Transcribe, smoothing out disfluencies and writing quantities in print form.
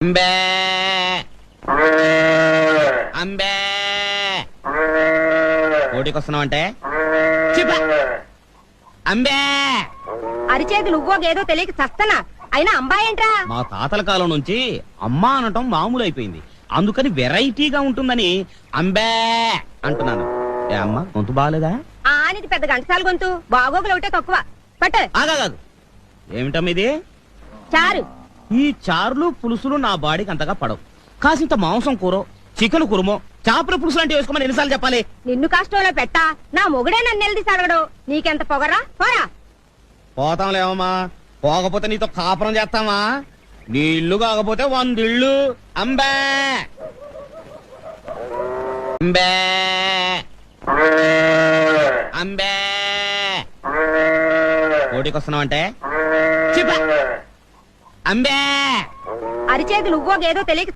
అంబే అంబే కోటికి వస్తున్నావంటే అంబే అరిచేతులు ఉవ్వోగేదో తెలియక చస్తనా అయినా అంబాయేంట్రా? మా తాతల కాలం నుంచి అమ్మ అనటం మామూలు అయిపోయింది, అందుకని వెరైటీగా ఉంటుందని అంబే అంటున్నాను. ఏ అమ్మ గొంతు బాగాలేదా? ఆనిది పెద్ద గంటసాల గొంతు, బాగోగులు ఒకటే తక్కువ. పట్టు. ఆగాదు, ఏమిటమ్మ ఇది? చారు. ఈ చారులు పులుసులు నా బాడీకి అంతగా పడవు. కాసింత మాంసం కూర, చికెన్ కురుమో, చేపల పులుసు లాంటివి వేసుకోమని ఎన్నిసార్లు చెప్పాలి? నిన్ను కష్టంలో పెట్టా నా మొగుడే నన్ను నిలదీసి అడగడు. నీకెంత పొగరా? పోరా. పోతాంలేమమ్మా, పోకపోతే నీతో కాపురం చేస్తామా? నీ ఇల్లు కాకపోతే 100 ఇళ్ళు. అంబే అంబే అంబే కోటికి వస్తున్నావంటే అంబే అరిచేతులు ఉవ్వోగేదో తెలియక